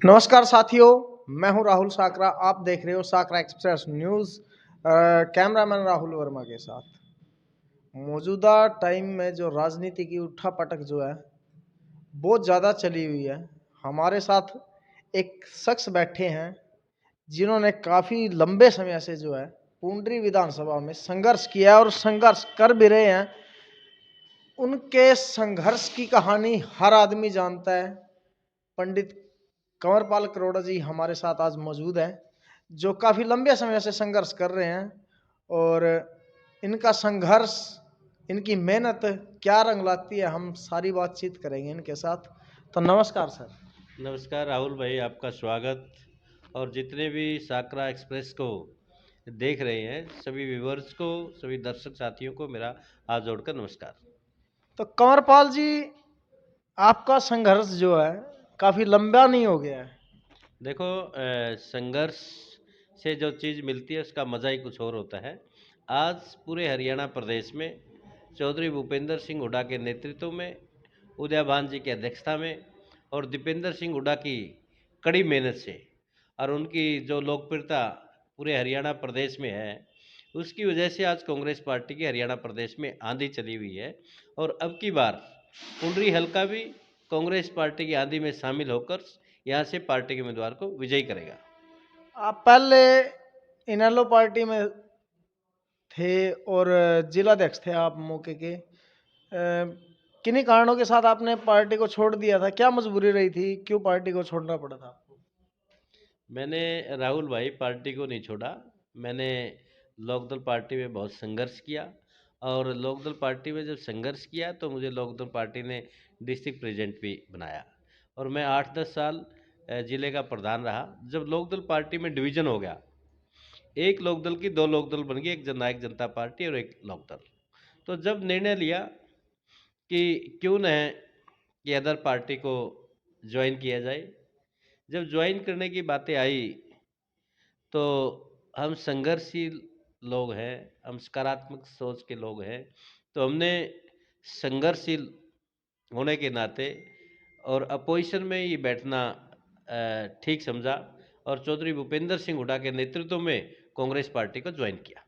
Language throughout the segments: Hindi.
नमस्कार साथियों, मैं हूं राहुल साकरा। आप देख रहे हो साकरा express news. Cameraman Rahul Verma के साथ। मौजूदा टाइम में जो राजनीति की उठापटक जो है बहुत ज़्यादा चली हुई है। हमारे साथ एक शख्स बैठे हैं जिन्होंने काफ़ी लंबे समय से जो है पुंडरी विधानसभा में संघर्ष किया है और संघर्ष कर भी रहे हैं। उनके संघर्ष की कहानी हर आदमी जानता है। पंडित कंवरपाल करोड़ा जी हमारे साथ आज मौजूद हैं, जो काफ़ी लंबे समय से संघर्ष कर रहे हैं और इनका संघर्ष, इनकी मेहनत क्या रंग लाती है, हम सारी बातचीत करेंगे इनके साथ। तो नमस्कार सर। नमस्कार राहुल भाई, आपका स्वागत। और जितने भी साकरा एक्सप्रेस को देख रहे हैं सभी व्यूवर्स को, सभी दर्शक साथियों को मेरा हाथ जोड़कर नमस्कार। तो कंवरपाल जी, आपका संघर्ष जो है काफ़ी लंबा नहीं हो गया है? देखो, संघर्ष से जो चीज़ मिलती है उसका मज़ा ही कुछ और होता है। आज पूरे हरियाणा प्रदेश में चौधरी भूपेंद्र सिंह हुड्डा के नेतृत्व में, उदयभान जी की अध्यक्षता में और दीपेंद्र सिंह हुड्डा की कड़ी मेहनत से और उनकी जो लोकप्रियता पूरे हरियाणा प्रदेश में है, उसकी वजह से आज कांग्रेस पार्टी की हरियाणा प्रदेश में आंधी चली हुई है। और अब की बार पुंडरी हलका भी कांग्रेस पार्टी की आंधी में शामिल होकर यहाँ से पार्टी के उम्मीदवार को विजयी करेगा। आप पहले इनेलो पार्टी में थे और जिलाध्यक्ष थे आप मौके के। किन्हीं कारणों के साथ आपने पार्टी को छोड़ दिया था, क्या मजबूरी रही थी, क्यों पार्टी को छोड़ना पड़ा था आपको? मैंने राहुल भाई पार्टी को नहीं छोड़ा। मैंने लोकदल पार्टी में बहुत संघर्ष किया और लोकदल पार्टी में जब संघर्ष किया तो मुझे लोकदल पार्टी ने डिस्ट्रिक्ट प्रेसिडेंट भी बनाया और मैं 8-10 साल जिले का प्रधान रहा। जब लोकदल पार्टी में डिवीज़न हो गया, एक लोकदल की दो लोकदल बन गई, एक जननायक जनता पार्टी और एक लोकदल। तो जब निर्णय लिया कि क्यों न कि अदर पार्टी को ज्वाइन किया जाए, जब ज्वाइन करने की बातें आई तो हम संघर्षशील लोग हैं, हम सकारात्मक सोच के लोग हैं, तो हमने संघर्षशील होने के नाते और अपोजिशन में ये बैठना ठीक समझा और चौधरी भूपेंद्र सिंह हुड्डा के नेतृत्व में कांग्रेस पार्टी को ज्वाइन किया।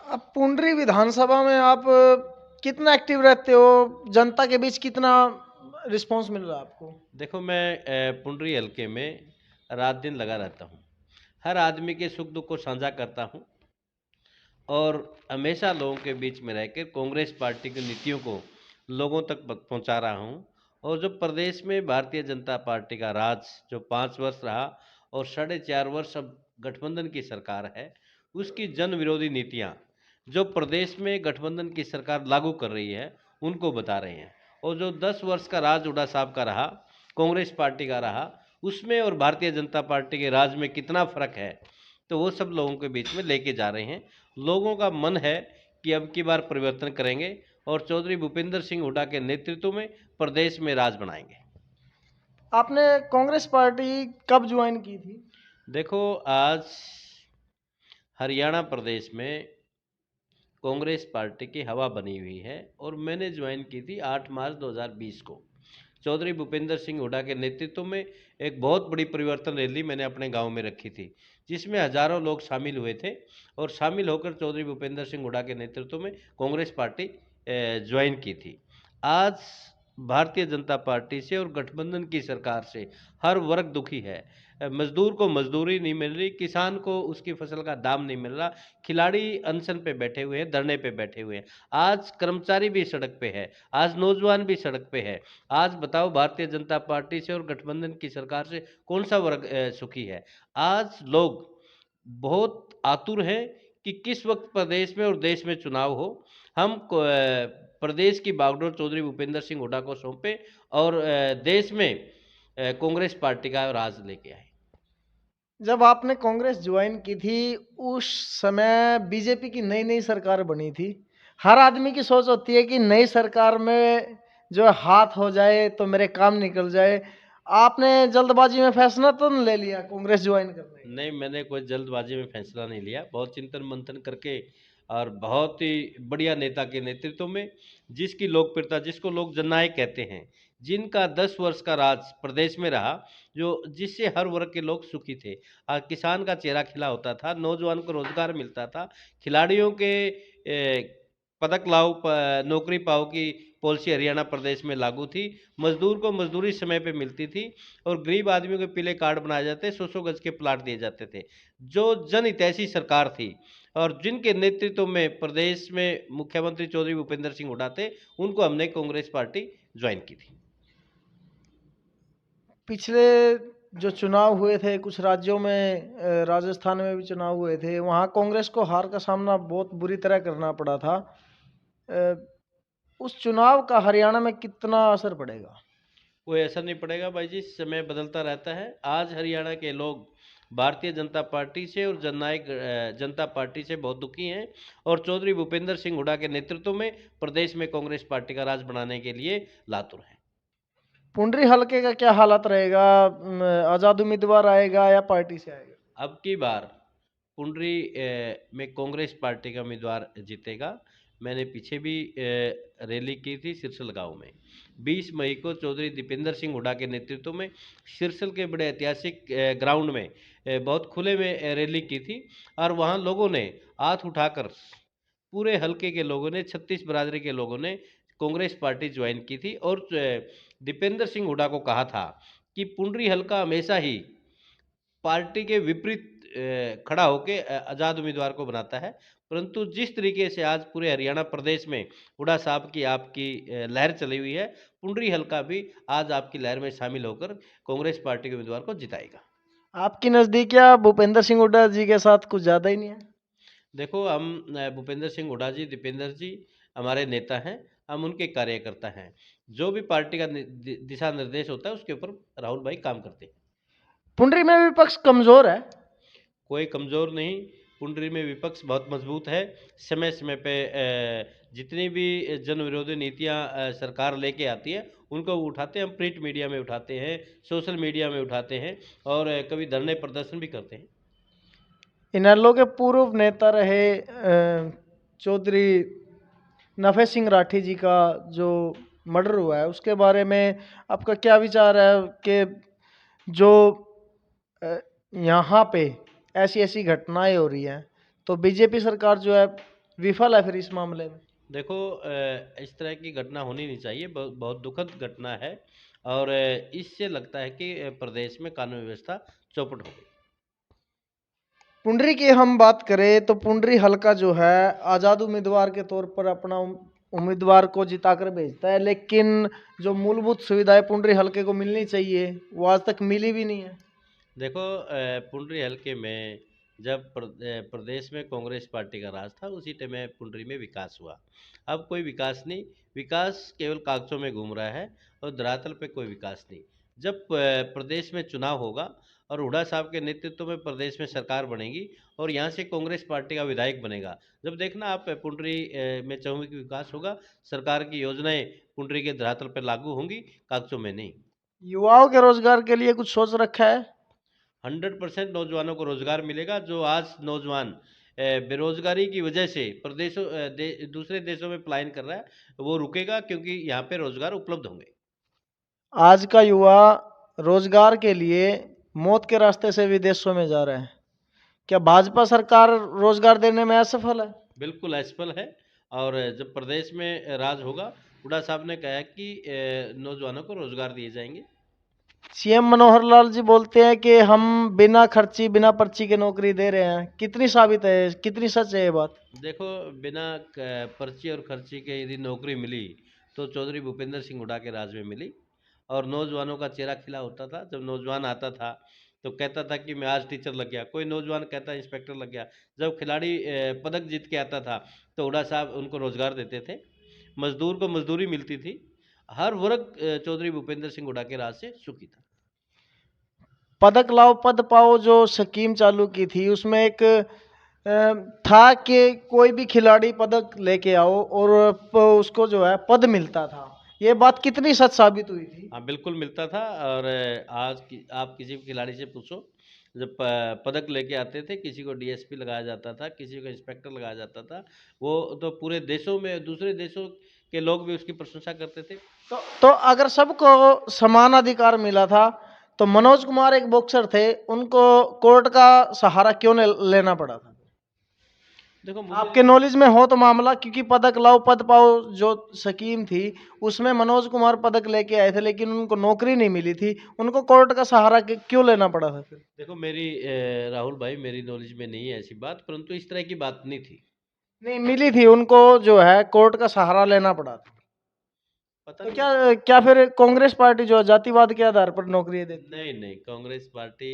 अब पुंडरी विधानसभा में आप कितना एक्टिव रहते हो, जनता के बीच कितना रिस्पांस मिल रहा है आपको? देखो, मैं पुंडरी हलके में रात दिन लगा रहता हूँ, हर आदमी के सुख दुख को साझा करता हूँ और हमेशा लोगों के बीच में रहकर कांग्रेस पार्टी की नीतियों को लोगों तक पहुंचा रहा हूं। और जो प्रदेश में भारतीय जनता पार्टी का राज जो 5 वर्ष रहा और 4.5 वर्ष अब गठबंधन की सरकार है, उसकी जन विरोधी नीतियां जो प्रदेश में गठबंधन की सरकार लागू कर रही है उनको बता रहे हैं। और जो 10 वर्ष का राज हुड्डा साहब का रहा, कांग्रेस पार्टी का रहा, उसमें और भारतीय जनता पार्टी के राज में कितना फर्क है, तो वो सब लोगों के बीच में लेके जा रहे हैं। लोगों का मन है कि अब की बार परिवर्तन करेंगे और चौधरी भूपेंद्र सिंह हुड्डा के नेतृत्व में प्रदेश में राज बनाएंगे। आपने कांग्रेस पार्टी कब ज्वाइन की थी? देखो, आज हरियाणा प्रदेश में कांग्रेस पार्टी की हवा बनी हुई है और मैंने ज्वाइन की थी 8 मार्च 2020 को। चौधरी भूपेंद्र सिंह हुड्डा के नेतृत्व में एक बहुत बड़ी परिवर्तन रैली मैंने अपने गांव में रखी थी, जिसमें हजारों लोग शामिल हुए थे और शामिल होकर चौधरी भूपेंद्र सिंह हुड्डा के नेतृत्व में कांग्रेस पार्टी ज्वाइन की थी। आज भारतीय जनता पार्टी से और गठबंधन की सरकार से हर वर्ग दुखी है। मजदूर को मजदूरी नहीं मिल रही, किसान को उसकी फसल का दाम नहीं मिल रहा, खिलाड़ी अनशन पे बैठे हुए हैं, धरने पे बैठे हुए हैं। आज कर्मचारी भी सड़क पे है, आज नौजवान भी सड़क पे है। आज बताओ, भारतीय जनता पार्टी से और गठबंधन की सरकार से कौन सा वर्ग सुखी है? आज लोग बहुत आतुर हैं कि किस वक्त प्रदेश में और देश में चुनाव हो, हम प्रदेश की बागडोर चौधरी भूपेंद्र सिंह हुड्डा को सौंपे और देश में कांग्रेस पार्टी का राज लेके आए। जब आपने कांग्रेस ज्वाइन की थी उस समय बीजेपी की नई नई सरकार बनी थी। हर आदमी की सोच होती है कि नई सरकार में जो हाथ हो जाए तो मेरे काम निकल जाए। आपने जल्दबाजी में फैसला तो नहीं ले लिया कांग्रेस ज्वाइन करने का? नहीं, मैंने कोई जल्दबाजी में फैसला नहीं लिया। बहुत चिंतन मंथन करके और बहुत ही बढ़िया नेता के नेतृत्व में, जिसकी लोकप्रियता, जिसको लोग जननायक कहते हैं, जिनका 10 वर्ष का राज प्रदेश में रहा, जो जिससे हर वर्ग के लोग सुखी थे। किसान का चेहरा खिला होता था, नौजवान को रोजगार मिलता था, खिलाड़ियों के पदक लाओ नौकरी पाओ की पॉलिसी हरियाणा प्रदेश में लागू थी। मजदूर को मजदूरी समय पे मिलती थी और गरीब आदमियों के पीले कार्ड बनाए जाते, 100-100 गज के प्लाट दिए जाते थे। जो जनहितैषी सरकार थी और जिनके नेतृत्व में प्रदेश में मुख्यमंत्री चौधरी भूपेंद्र सिंह हुड्डा थे, उनको हमने कांग्रेस पार्टी ज्वाइन की थी। पिछले जो चुनाव हुए थे कुछ राज्यों में, राजस्थान में भी चुनाव हुए थे, वहाँ कांग्रेस को हार का सामना बहुत बुरी तरह करना पड़ा था। उस चुनाव का हरियाणा में कितना असर पड़ेगा? कोई असर नहीं पड़ेगा भाई जी, समय बदलता रहता है। आज हरियाणा के लोग भारतीय जनता पार्टी से और जननायक जनता पार्टी से बहुत दुखी हैं और चौधरी भूपेंद्र सिंह हुड्डा के नेतृत्व में प्रदेश में कांग्रेस पार्टी का राज बनाने के लिए लातुर हैं। पुंडरी हलके का क्या हालत रहेगा? आजाद उम्मीदवार आएगा या पार्टी से आएगा? अब की बार पुंडरी में कांग्रेस पार्टी का उम्मीदवार जीतेगा। मैंने पीछे भी रैली की थी सिरसल गांव में। 20 मई को चौधरी दीपेंद्र सिंह हुड्डा के नेतृत्व में सिरसल के बड़े ऐतिहासिक ग्राउंड में बहुत खुले में रैली की थी और वहां लोगों ने हाथ उठाकर, पूरे हलके के लोगों ने, 36 बरादरी के लोगों ने कांग्रेस पार्टी ज्वाइन की थी और दीपेंद्र सिंह हुड्डा को कहा था कि पुंडरी हलका हमेशा ही पार्टी के विपरीत खड़ा होकर आज़ाद उम्मीदवार को बनाता है। परंतु जिस तरीके से आज पूरे हरियाणा प्रदेश में हुड्डा साहब की आपकी लहर चली हुई है, पुंडरी हलका भी आज आपकी लहर में शामिल होकर कांग्रेस पार्टी के उम्मीदवार को जिताएगा। आपकी नज़दीकियाँ भूपेंद्र सिंह हुड्डा जी के साथ कुछ ज़्यादा ही नहीं है? देखो, हम भूपेंद्र सिंह हुड्डा जी, दीपेंद्र जी हमारे नेता हैं, हम उनके कार्यकर्ता हैं। जो भी पार्टी का दिशा निर्देश होता है उसके ऊपर राहुल भाई काम करते हैं। पुंडरी में विपक्ष कमजोर है? कोई कमज़ोर नहीं, पुंडरी में विपक्ष बहुत मजबूत है। समय समय पे जितनी भी जन विरोधी नीतियां सरकार लेके आती है उनको उठाते हैं, हम प्रिंट मीडिया में उठाते हैं, सोशल मीडिया में उठाते हैं और कभी धरने प्रदर्शन भी करते हैं। इनेलो के पूर्व नेता रहे चौधरी नफे सिंह राठी जी का जो मर्डर हुआ है उसके बारे में आपका क्या विचार है कि जो अ, यहाँ पे ऐसी ऐसी घटनाएं हो रही हैं, तो बीजेपी सरकार जो है विफल है फिर इस मामले में? देखो, इस तरह की घटना होनी नहीं चाहिए, बहुत बहुत दुखद घटना है और इससे लगता है कि प्रदेश में कानून व्यवस्था चौपट हो गई। पुंडरी की हम बात करें तो पुंडरी हल्का जो है आज़ाद उम्मीदवार के तौर पर अपना उम्मीदवार को जिताकर भेजता है, लेकिन जो मूलभूत सुविधाएं पुंडरी हल्के को मिलनी चाहिए वो आज तक मिली भी नहीं है। देखो, पुंडरी हलके में जब प्रदेश में कांग्रेस पार्टी का राज था उसी टाइम में पुंडरी में विकास हुआ। अब कोई विकास नहीं, विकास केवल कागजों में घूम रहा है और धरातल पे कोई विकास नहीं। जब प्रदेश में चुनाव होगा और हुड्डा साहब के नेतृत्व में प्रदेश में सरकार बनेगी और यहाँ से कांग्रेस पार्टी का विधायक बनेगा, जब देखना आप पुंडरी में चाहूँगी कि विकास होगा, सरकार की योजनाएं पुंडरी के धरातल पर लागू होंगी, कागजों में नहीं। युवाओं के रोजगार के लिए कुछ सोच रखा है? 100% नौजवानों को रोजगार मिलेगा। जो आज नौजवान बेरोजगारी की वजह से दूसरे देशों में पलायन कर रहा है, वो रुकेगा क्योंकि यहाँ पे रोजगार उपलब्ध होंगे। आज का युवा रोजगार के लिए मौत के रास्ते से विदेशों में जा रहे हैं, क्या भाजपा सरकार रोजगार देने में असफल है? बिल्कुल असफल है और जब प्रदेश में राज होगा, हुड्डा साहब ने कहा है कि नौजवानों को रोजगार दिए जाएंगे। सीएम मनोहर लाल जी बोलते हैं कि हम बिना खर्ची बिना पर्ची के नौकरी दे रहे हैं, कितनी साबित है, कितनी सच है ये बात? देखो, बिना पर्ची और खर्ची के यदि नौकरी मिली तो चौधरी भूपेंद्र सिंह हुड्डा के राज में मिली और नौजवानों का चेहरा खिला होता था। जब नौजवान आता था तो कहता था कि मैं आज टीचर लग गया, कोई नौजवान कहता इंस्पेक्टर लग गया। जब खिलाड़ी पदक जीत के आता था तो हुड्डा साहब उनको रोजगार देते थे, मजदूर को मजदूरी मिलती थी। हर वर्ग चौधरी भूपेंद्र सिंह हुड्डा के राज से सुखी था। पदक लाओ पद पाओ जो स्कीम चालू की थी उसमें एक था कि कोई भी खिलाड़ी पदक लेके आओ और उसको जो है पद मिलता था, ये बात कितनी सच साबित हुई थी? हाँ, बिल्कुल मिलता था और आप किसी भी खिलाड़ी से पूछो, जब पदक लेके आते थे किसी को डीएसपी लगाया जाता था, किसी को इंस्पेक्टर लगाया जाता था। वो तो पूरे देशों में, दूसरे देशों कि लोग भी उसकी प्रशंसा करते थे। तो अगर सबको समान अधिकार मिला था तो मनोज कुमार एक बॉक्सर थे, उनको कोर्ट का सहारा क्यों लेना पड़ा था? देखो आपके मुझे नॉलेज में हो तो मामला, क्योंकि पदक लाओ पद पाओ जो स्कीम थी उसमें मनोज कुमार पदक लेके आए थे लेकिन उनको नौकरी नहीं मिली थी, उनको कोर्ट का सहारा क्यों लेना पड़ा था फिर? देखो मेरी राहुल भाई मेरी नॉलेज में नहीं है ऐसी बात, परंतु इस तरह की बात नहीं थी। नहीं मिली थी उनको, जो है कोर्ट का सहारा लेना पड़ा था। पता तो नहीं। क्या क्या फिर कांग्रेस पार्टी जो है जातिवाद के आधार पर नौकरी देती है? नहीं नहीं, कांग्रेस पार्टी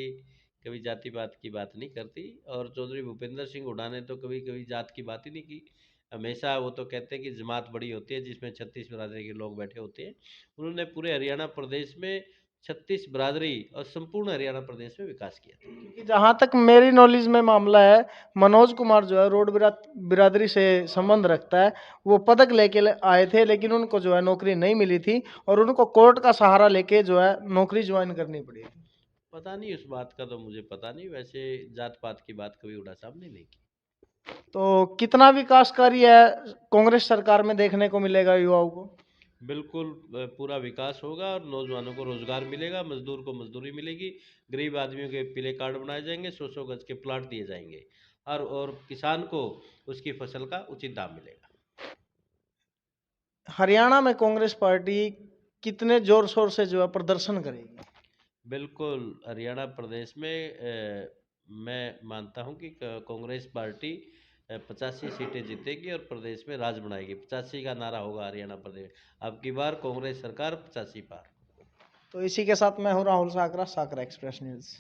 कभी जाति-पात की बात नहीं करती, और चौधरी भूपेंद्र सिंह हुड्डा ने तो कभी कभी जात की बात ही नहीं की। हमेशा वो तो कहते हैं कि जमात बड़ी होती है जिसमें 36 बिरादरी के लोग बैठे होते हैं। उन्होंने पूरे हरियाणा प्रदेश में 36 बिरादरी और संपूर्ण हरियाणा प्रदेश में विकास किया था। क्योंकि जहां तक मेरी नॉलेज में मामला है, मनोज कुमार जो है रोड बिरादरी से संबंध रखता है, वो पदक लेके आए थे लेकिन उनको जो है नौकरी नहीं मिली थी और उनको कोर्ट का सहारा लेके जो है नौकरी ज्वाइन करनी पड़ी थी। पता नहीं उस बात का तो मुझे पता नहीं, वैसे जात-पात की बात कभी हुड्डा साहब ने नहीं की। तो कितना विकास कार्य है कांग्रेस सरकार में देखने को मिलेगा युवाओं को? बिल्कुल पूरा विकास होगा और नौजवानों को रोजगार मिलेगा, मजदूर को मजदूरी मिलेगी, गरीब आदमियों के पीले कार्ड बनाए जाएंगे, 100-100 गज के प्लाट दिए जाएंगे, और किसान को उसकी फसल का उचित दाम मिलेगा। हरियाणा में कांग्रेस पार्टी कितने जोर शोर से जो है प्रदर्शन करेगी? बिल्कुल हरियाणा प्रदेश में मैं मानता हूं कि कांग्रेस पार्टी 85 सीटें जीतेगी और प्रदेश में राज बनाएगी। 85 का नारा होगा हरियाणा प्रदेश। अब की बार कांग्रेस सरकार 85 पार। तो इसी के साथ मैं हूँ राहुल साकरा, साकरा एक्सप्रेस न्यूज़।